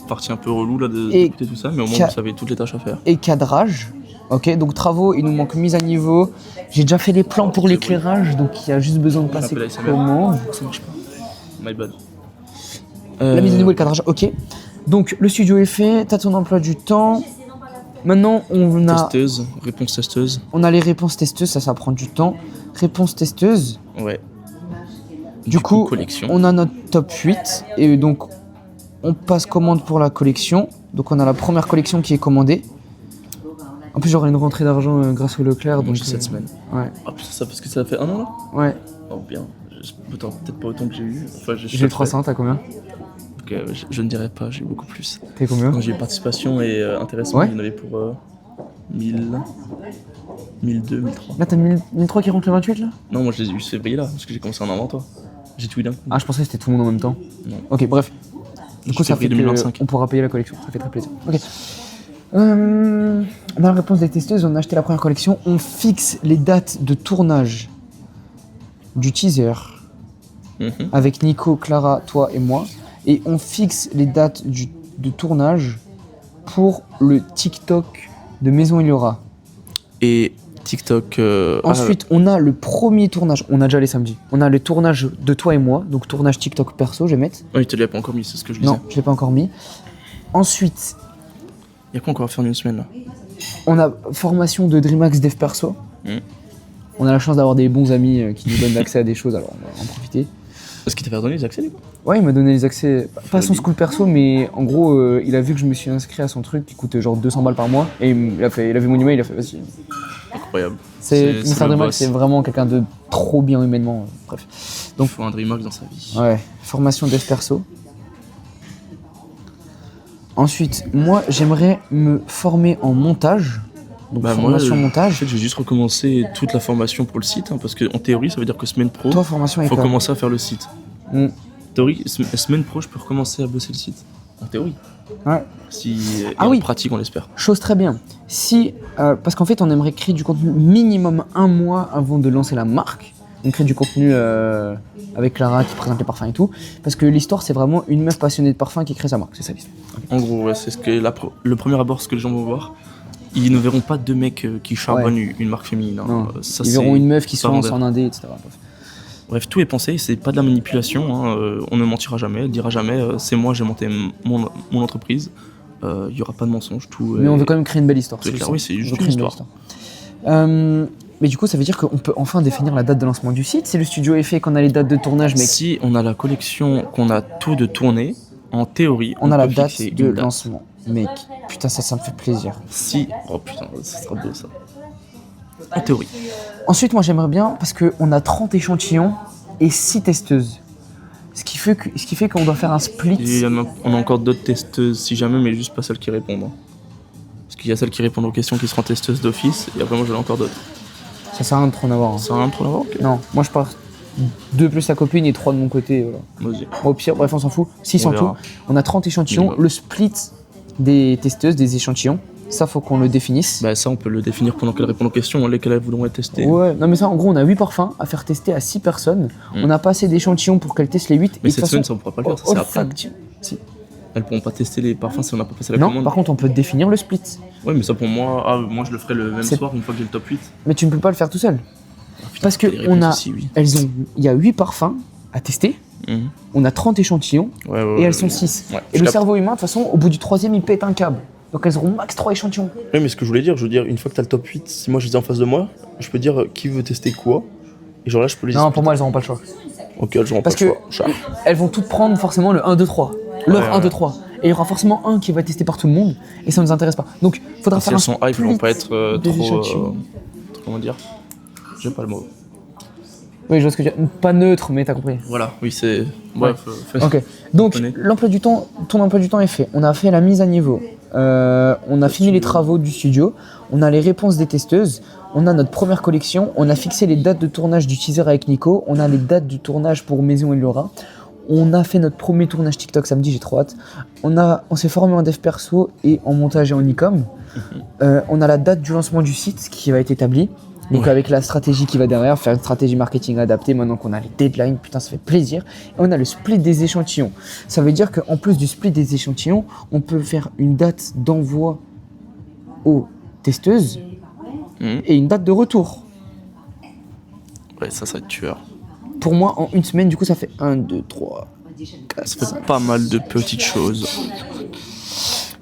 S2: Partie un peu relou là
S1: Et
S2: d'écouter tout ça, mais au moins
S1: ca-
S2: vous savez toutes les tâches à faire.
S1: et cadrage. Ok, donc travaux, il nous manque mise à niveau. J'ai déjà fait les plans pour l'éclairage, donc il y a juste besoin de passer
S2: Appel ASMR.
S1: comment.
S2: Ça marche pas. My bad.
S1: La mise à niveau et le cadrage, ok. Donc le studio est fait, t'as ton emploi du temps. Maintenant,
S2: Testeuse, réponse testeuse.
S1: on a les réponses testeuses, ça prend du temps. Réponses testeuses.
S2: Ouais.
S1: Du coup,
S2: collection.
S1: on a notre top 8 et donc on passe commande pour la collection. Donc on a la première collection qui est commandée. En plus, j'aurai une rentrée d'argent grâce au Leclerc.
S2: Moi,
S1: Donc
S2: j'ai cette semaine.
S1: Ouais.
S2: Ah putain, ça parce que ça fait un an là.
S1: Ouais.
S2: Oh bien. Peut-être pas autant que j'ai eu. Enfin,
S1: J'ai 300, t'as combien?
S2: Donc, je ne dirais pas, j'ai eu beaucoup plus.
S1: T'es combien?
S2: Quand j'ai eu participation et intéressement,
S1: Ouais.
S2: il y en avait pour 1000, 1002, 1003.
S1: Là, t'as 1003 qui rentre le 28 là?
S2: Non, moi je les ai eu ce février là, parce que j'ai commencé un an avant toi. J'ai tout eu d'un coup.
S1: Ah, je pensais que c'était tout le monde en même temps.
S2: Non.
S1: Ok, bref. Du coup, ça fait
S2: février 2025.
S1: qu'on pourra payer la collection. Ça fait très plaisir. Ok. On a la réponse des testeuses. On a acheté la première collection. On fixe les dates de tournage du teaser
S2: Mhm.
S1: avec Nico, Clara, toi et moi. Et on fixe les dates de tournage pour le TikTok de Maison Eliora.
S2: Et TikTok.
S1: Ensuite, on a le premier tournage. On a déjà les samedis. On a le tournage de toi et moi. Donc, tournage TikTok perso, je vais mettre.
S2: Oui, tu l'as pas encore mis, c'est ce que je disais.
S1: Non, je l'ai pas encore mis. Ensuite,
S2: Il y a quoi encore à faire en une semaine là?
S1: on a formation de DreamHack Dev Perso.
S2: Mhm.
S1: On a la chance d'avoir des bons amis qui nous donnent accès à des choses, alors on va en profiter.
S2: Est-ce qu'il t'a fait donner les accès du coup?
S1: Ouais, il m'a donné les accès, pas à son
S2: Folie.
S1: school perso, mais en gros, il a vu que je me suis inscrit à son truc qui coûte genre 200 balles par mois. Et il a vu mon email, il a fait vas-y.
S2: Incroyable.
S1: C'est
S2: le
S1: Mr. DreamHack,
S2: boss.
S1: c'est vraiment quelqu'un de trop bien humainement. Bref.
S2: Donc, il faut un DreamHack dans sa vie.
S1: Ouais, formation Dev Perso. Ensuite, moi, j'aimerais me former en montage. Donc,
S2: Bah, moi,
S1: formation
S2: En
S1: montage.
S2: fait, j'ai juste recommencé toute la formation pour le site, parce qu'en théorie, ça veut dire que semaine pro,
S1: Toi, formation
S2: il faut
S1: école.
S2: commencer à faire le site.
S1: Mm.
S2: Théorie, semaine pro, je peux recommencer à bosser le site. En théorie.
S1: Ouais.
S2: Si,
S1: Ah
S2: et
S1: oui.
S2: en pratique, on l'espère.
S1: Chose très bien. Si, parce qu'en fait, on aimerait créer du contenu minimum un mois avant de lancer la marque. On crée du contenu avec Clara qui présente les parfums et tout. Parce que l'histoire, c'est vraiment une meuf passionnée de parfums qui crée sa marque. C'est ça l'histoire.
S2: En gros, ouais, c'est ce que le premier abord, ce que les gens vont voir. Ils ne verront pas deux mecs qui charbonnent une marque féminine. Hein.
S1: Non.
S2: Ça,
S1: Ils verront une meuf qui
S2: c'est
S1: se
S2: pas
S1: lance
S2: vendeur.
S1: en indé, etc. Bref.
S2: Bref, tout est pensé, c'est pas de la manipulation. Hein. On ne mentira jamais, elle dira jamais c'est moi, j'ai monté mon entreprise. Il y aura pas de mensonge. Tout
S1: Mais on veut quand même créer une belle histoire.
S2: c'est clair,
S1: ça.
S2: oui, c'est
S1: On veut
S2: juste
S1: créer
S2: une
S1: belle
S2: histoire.
S1: Mais du coup, ça veut dire qu'on peut enfin définir la date de lancement du site. Si le studio est fait, qu'on a les dates de tournage, mais
S2: Si on a la collection, qu'on a tout de tourné, en théorie,
S1: on a la
S2: peut
S1: date
S2: fixer
S1: de
S2: une date.
S1: lancement. Mec, putain, ça me fait plaisir.
S2: Si, oh putain, ça sera beau ça. En théorie.
S1: Ensuite, moi j'aimerais bien, parce qu'on a 30 échantillons et 6 testeuses. Ce qui fait qu'on doit faire un split.
S2: Et on a encore d'autres testeuses si jamais, mais juste pas celles qui répondent. Hein. Parce qu'il y a celles qui répondent aux questions qui seront testeuses d'office, et après moi j'en ai encore d'autres.
S1: Ça sert à rien de trop en avoir. Hein.
S2: Ça sert à rien de trop l'avoir, ok.
S1: Non, moi je pars 2 plus la copine et 3 de mon côté. Voilà.
S2: Vas-y.
S1: Bon, au pire, bref, on s'en fout. 6
S2: On
S1: en tout.
S2: verra.
S1: On a 30 échantillons.
S2: Minimum.
S1: Le split des testeuses, des échantillons, ça faut qu'on le définisse.
S2: Bah ça on peut le définir pendant qu'elles répondent aux questions, lesquelles elles voudront être testées.
S1: Ouais, non mais ça en gros on a 8 parfums à faire tester à 6 personnes. On n'a pas assez d'échantillons pour qu'elles testent les 8.
S2: Mais
S1: et de
S2: cette
S1: toute
S2: semaine
S1: façon,
S2: ça on pourra pas le faire, ça c'est après.
S1: olfactive. Si.
S2: Elles pourront pas tester les parfums si on n'a pas passé la
S1: Non,
S2: commande.
S1: par contre on peut définir le split.
S2: Ouais mais ça pour moi, moi je le ferai le même
S1: C'est-
S2: soir une fois que j'ai le top 8.
S1: Mais tu ne peux pas le faire tout seul.
S2: Ah, putain,
S1: Parce que
S2: les
S1: on
S2: réponses
S1: a,
S2: aussi, oui.
S1: il y a 8 parfums à tester.
S2: Mhm.
S1: On a 30 échantillons
S2: Ouais,
S1: et elles sont 6.
S2: Ouais,
S1: Et
S2: je
S1: le
S2: capte.
S1: cerveau humain, de toute façon, au bout du 3e, il pète un câble. Donc elles auront max 3 échantillons.
S2: Oui, mais ce que je voulais dire, une fois que t'as le top 8, si moi je les ai en face de moi, je peux dire qui veut tester quoi. Et genre là, je peux les
S1: Non, pour moi, elles n'auront pas le choix.
S2: Ok, elles auront
S1: Parce
S2: pas le
S1: que
S2: choix. Chat.
S1: elles vont toutes prendre forcément le 1, 2, 3. Leur
S2: Ouais,
S1: 1, 2,
S2: ouais.
S1: 3. Et il y aura forcément un qui va être testé par tout le monde. Et ça ne nous intéresse pas. Donc faudra
S2: Si
S1: faire
S2: elles
S1: un
S2: sont hype, elles vont
S1: split
S2: pas être
S1: des
S2: trop,
S1: échantillons.
S2: comment dire. J'ai pas le mot.
S1: Oui, je vois ce que tu veux dire. Pas neutre, mais t'as compris.
S2: Voilà, oui, c'est. Bref, fais-
S1: Ok. Donc
S2: Comprenez.
S1: l'emploi du temps, ton emploi du temps est fait. On a fait la mise à niveau. On a fini les travaux du studio. On a les réponses des testeuses. On a notre première collection. On a fixé les dates de tournage du teaser avec Nico. On a les dates du tournage pour Maison Eliora. On a fait notre premier tournage TikTok samedi, j'ai trop hâte. On s'est formé en dev perso et en montage et en e-com. On a la date du lancement du site qui va être établie. Donc
S2: Ouais.
S1: avec la stratégie qui va derrière, faire une stratégie marketing adaptée maintenant qu'on a les deadlines, putain ça fait plaisir. Et on a le split des échantillons. Ça veut dire qu'en plus du split des échantillons, on peut faire une date d'envoi aux testeuses et une date de retour.
S2: Ouais, ça va être tueur.
S1: Pour moi, en une semaine, du coup, ça fait 1, 2, 3, 4,
S2: Ça fait pas mal de petites choses.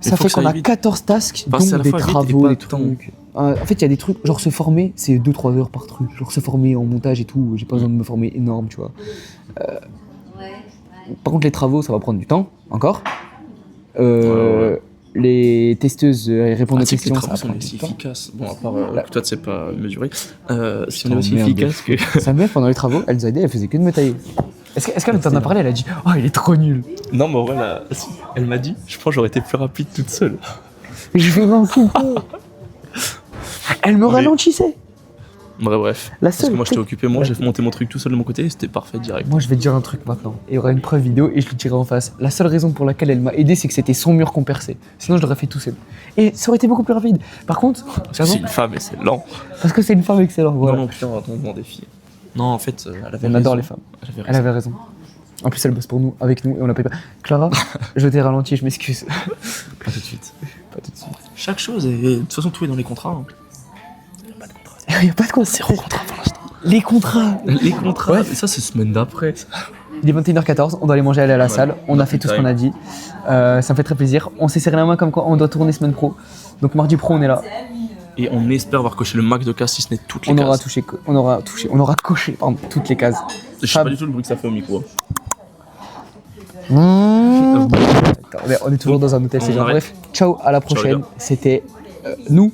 S1: Ça fait qu'on a 14 tasks,
S2: Passer à
S1: donc
S2: la
S1: des
S2: fois vite et
S1: travaux,
S2: pas
S1: des
S2: de temps.
S1: trucs. En fait, il y a des trucs, genre se former, c'est 2-3 heures par truc. Genre se former en montage et tout, j'ai pas besoin de me former énorme, tu vois. Par contre, les travaux, ça va prendre du temps, encore.
S2: Ouais.
S1: Les testeuses répondent aux
S2: Tu sais que les
S1: questions, ça
S2: travaux
S1: va
S2: sont
S1: prendre du
S2: aussi
S1: temps.
S2: efficaces. Bon, à part que toi, tu sais pas mesurer. Si on est
S1: Putain,
S2: aussi
S1: merde.
S2: efficace que.
S1: Sa mère, pendant les travaux, elle nous a aidé, elle faisait que de me tailler. Est-ce qu'elle t'en a parlé? Elle a dit « Oh, il est trop nul !»
S2: Non, mais en vrai, là, elle m'a dit, je pense que j'aurais été plus rapide toute seule.
S1: Mais je vais m'insulter. Elle me ralentissait.
S2: Bref.
S1: La
S2: Parce
S1: seule
S2: que moi, j'étais
S1: tech-
S2: occupé, moi, j'ai monté mon truc tout seul de mon côté et c'était parfait direct.
S1: Moi, je vais te dire un truc maintenant. Il y aura une preuve vidéo et je le dirai en face. La seule raison pour laquelle elle m'a aidé, c'est que c'était son mur qu'on perçait. Sinon, je l'aurais fait tout seul. Et ça aurait été beaucoup plus rapide. Par contre,
S2: Parce que c'est une femme et c'est lent.
S1: parce que c'est une femme excellente. Voilà.
S2: Non, non, putain, attends, on défi. Non, en fait, elle avait
S1: On
S2: raison.
S1: adore les femmes.
S2: Elle avait
S1: Elle
S2: raison.
S1: avait raison. En plus, elle bosse pour nous, avec nous, et on la paye pas. Clara, je t'ai ralenti, je m'excuse.
S2: Pas tout de suite.
S1: Pas tout de suite.
S2: Chaque chose, et de toute façon, tout est dans les contrats. Hein.
S1: Il n'y a pas de contrat.
S2: Zéro contrat pour l'instant.
S1: Les contrats.
S2: Les contrats,
S1: Ouais.
S2: mais ça, c'est semaine d'après.
S1: Il est 21h14, on doit aller manger, aller à la
S2: Ouais,
S1: salle. On a fait tout ce qu'on a dit. Ça me fait très plaisir. On s'est serré la main comme quoi on doit tourner semaine pro. Donc mardi pro, on est là.
S2: Et on espère avoir coché le max de cases, si ce n'est toutes les
S1: On
S2: cases.
S1: on aura coché pardon, toutes les cases.
S2: Je sais pas du tout le bruit que ça fait au micro.
S1: On est toujours dans un hôtel, c'est
S2: On
S1: genre.
S2: arrête.
S1: Bref, ciao, à la
S2: Ciao, les
S1: prochaine.
S2: gars.
S1: C'était nous.